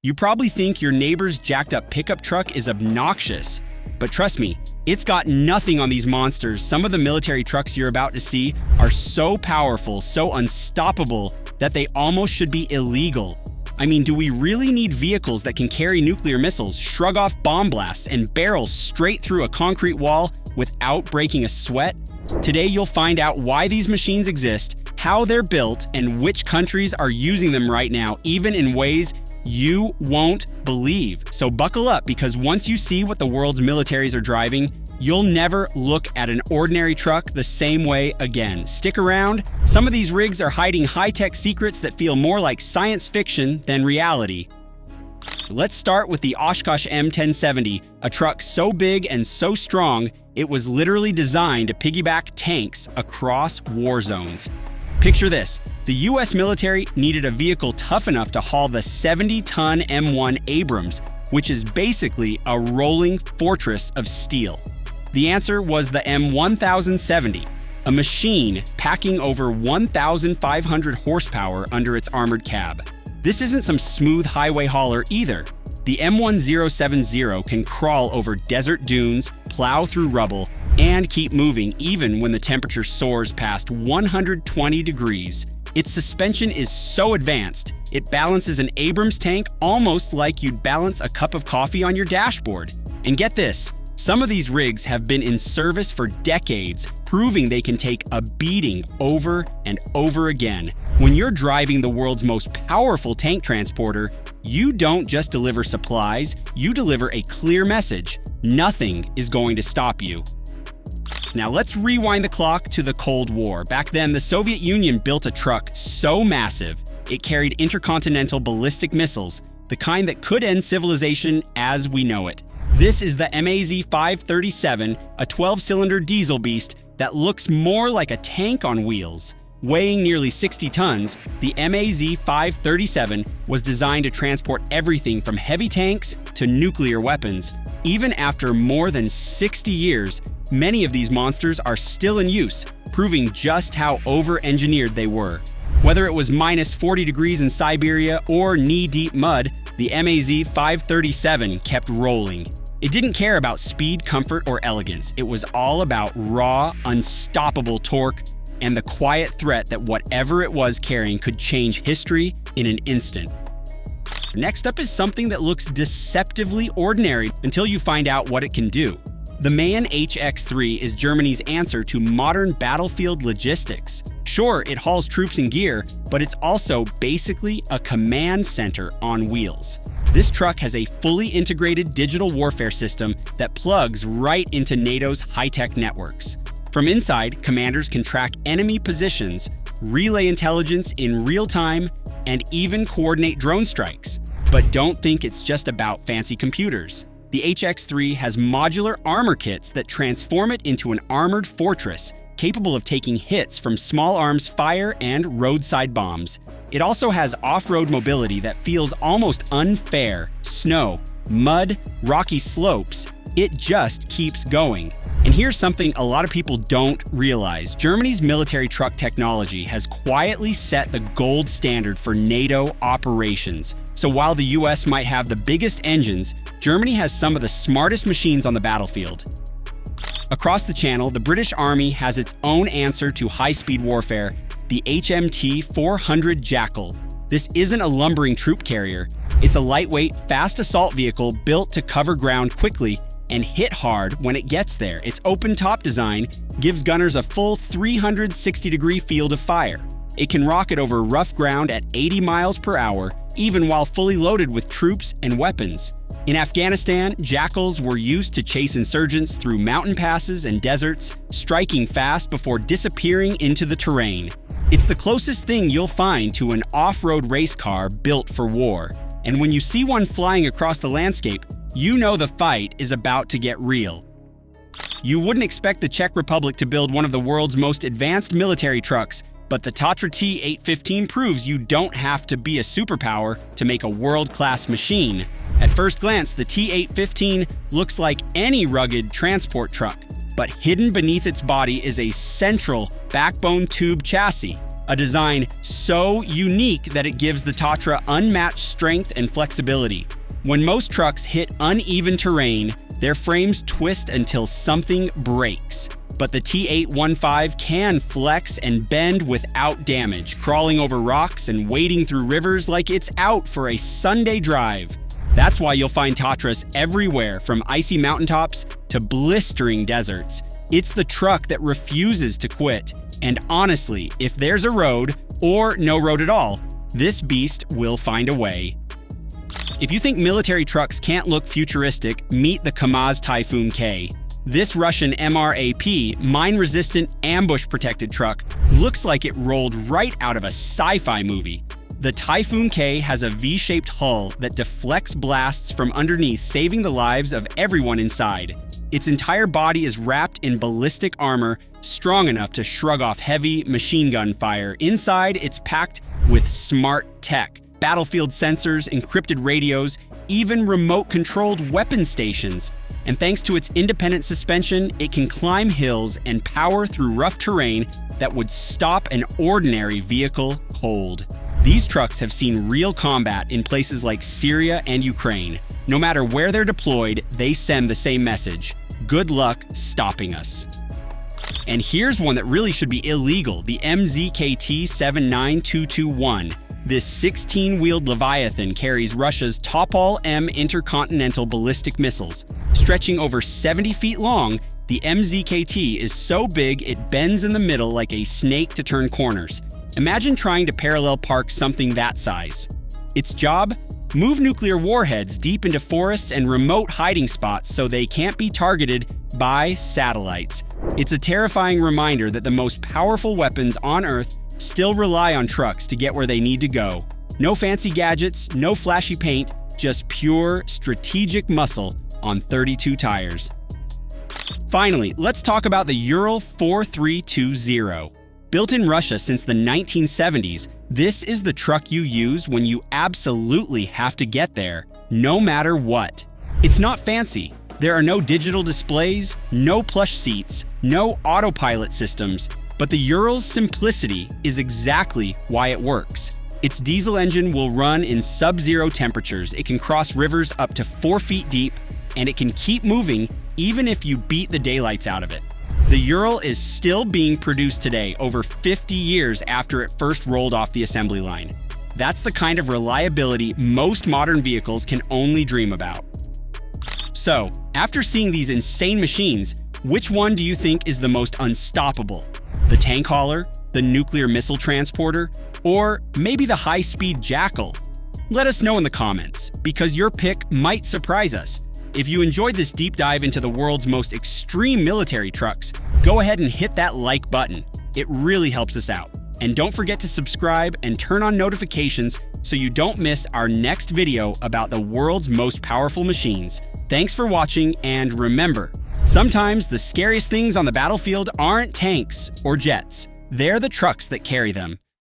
You probably think your neighbor's jacked up pickup truck is obnoxious, but trust me, it's got nothing on these monsters. Some of the military trucks you're about to see are so powerful, so unstoppable, that they almost should be illegal. I mean, do we really need vehicles that can carry nuclear missiles, shrug off bomb blasts, and barrel straight through a concrete wall without breaking a sweat? Today you'll find out why these machines exist, how they're built, and which countries are using them right now, even in ways you won't believe. So buckle up, because once you see what the world's militaries are driving, you'll never look at an ordinary truck the same way again. Stick around. Some of these rigs are hiding high-tech secrets that feel more like science fiction than reality. Let's start with the Oshkosh M1070, a truck so big and so strong, it was literally designed to piggyback tanks across war zones. Picture this. The US military needed a vehicle tough enough to haul the 70-ton M1 Abrams, which is basically a rolling fortress of steel. The answer was the M1070, a machine packing over 1,500 horsepower under its armored cab. This isn't some smooth highway hauler either. The M1070 can crawl over desert dunes, plow through rubble, and keep moving even when the temperature soars past 120 degrees. Its suspension is so advanced, it balances an Abrams tank almost like you'd balance a cup of coffee on your dashboard. And get this, some of these rigs have been in service for decades, proving they can take a beating over and over again. When you're driving the world's most powerful tank transporter, you don't just deliver supplies, you deliver a clear message. Nothing is going to stop you. Now let's rewind the clock to the Cold War. Back then, the Soviet Union built a truck so massive, it carried intercontinental ballistic missiles, the kind that could end civilization as we know it. This is the Kamaz 537, a 12-cylinder diesel beast that looks more like a tank on wheels. Weighing nearly 60 tons, the Kamaz 537 was designed to transport everything from heavy tanks to nuclear weapons. Even after more than 60 years, many of these monsters are still in use, proving just how over-engineered they were. Whether it was minus 40 degrees in Siberia or knee-deep mud, the Kamaz 537 kept rolling. It didn't care about speed, comfort, or elegance. It was all about raw, unstoppable torque and the quiet threat that whatever it was carrying could change history in an instant. Next up is something that looks deceptively ordinary until you find out what it can do. The Mayan HX3 is Germany's answer to modern battlefield logistics. Sure, it hauls troops and gear, but it's also basically a command center on wheels. This truck has a fully integrated digital warfare system that plugs right into NATO's high-tech networks. From inside, commanders can track enemy positions, relay intelligence in real time, and even coordinate drone strikes. But don't think it's just about fancy computers. The HX3 has modular armor kits that transform it into an armored fortress, capable of taking hits from small arms fire and roadside bombs. It also has off-road mobility that feels almost unfair. Snow, mud, rocky slopes. It just keeps going. And here's something a lot of people don't realize. Germany's military truck technology has quietly set the gold standard for NATO operations. So while the US might have the biggest engines, Germany has some of the smartest machines on the battlefield. Across the channel, the British Army has its own answer to high-speed warfare, the HM400 Jackal. This isn't a lumbering troop carrier. It's a lightweight, fast assault vehicle built to cover ground quickly and hit hard when it gets there. Its open-top design gives gunners a full 360-degree field of fire. It can rocket over rough ground at 80 miles per hour, even while fully loaded with troops and weapons. In Afghanistan, Jackals were used to chase insurgents through mountain passes and deserts, striking fast before disappearing into the terrain. It's the closest thing you'll find to an off-road race car built for war. And when you see one flying across the landscape, you know the fight is about to get real. You wouldn't expect the Czech Republic to build one of the world's most advanced military trucks, but the Tatra T815 proves you don't have to be a superpower to make a world-class machine. At first glance, the T815 looks like any rugged transport truck, but hidden beneath its body is a central backbone tube chassis. a design so unique that it gives the Tatra unmatched strength and flexibility. When most trucks hit uneven terrain, their frames twist until something breaks. But the T815 can flex and bend without damage, crawling over rocks and wading through rivers like it's out for a Sunday drive. That's why you'll find Tatras everywhere, from icy mountaintops to blistering deserts. It's the truck that refuses to quit. And honestly, if there's a road, or no road at all, this beast will find a way. If you think military trucks can't look futuristic, meet the Kamaz Typhoon K. This Russian MRAP, mine-resistant, ambush-protected truck looks like it rolled right out of a sci-fi movie. The Typhoon K has a V-shaped hull that deflects blasts from underneath, saving the lives of everyone inside. Its entire body is wrapped in ballistic armor, strong enough to shrug off heavy machine gun fire. Inside, it's packed with smart tech, battlefield sensors, encrypted radios, even remote-controlled weapon stations. And thanks to its independent suspension, it can climb hills and power through rough terrain that would stop an ordinary vehicle cold. These trucks have seen real combat in places like Syria and Ukraine. No matter where they're deployed, they send the same message: good luck stopping us. And here's one that really should be illegal: the MZKT-79221. This 16-wheeled Leviathan carries Russia's Topol-M intercontinental ballistic missiles. Stretching over 70 feet long, the MZKT is so big it bends in the middle like a snake to turn corners. Imagine trying to parallel park something that size. Its job? Move nuclear warheads deep into forests and remote hiding spots so they can't be targeted by satellites. It's a terrifying reminder that the most powerful weapons on Earth still rely on trucks to get where they need to go. No fancy gadgets, no flashy paint, just pure strategic muscle on 32 tires. Finally, let's talk about the Ural 4320. Built in Russia since the 1970s, this is the truck you use when you absolutely have to get there, no matter what. It's not fancy. There are no digital displays, no plush seats, no autopilot systems, but the Ural's simplicity is exactly why it works. Its diesel engine will run in sub-zero temperatures, it can cross rivers up to 4 feet deep, and it can keep moving even if you beat the daylights out of it. The Ural is still being produced today, over 50 years after it first rolled off the assembly line. That's the kind of reliability most modern vehicles can only dream about. So, after seeing these insane machines, which one do you think is the most unstoppable? The tank hauler, the nuclear missile transporter, or maybe the high-speed Jackal? Let us know in the comments, because your pick might surprise us. If you enjoyed this deep dive into the world's most extreme military trucks, go ahead and hit that like button. It really helps us out. And don't forget to subscribe and turn on notifications so you don't miss our next video about the world's most powerful machines. Thanks for watching, and remember, sometimes the scariest things on the battlefield aren't tanks or jets. They're the trucks that carry them.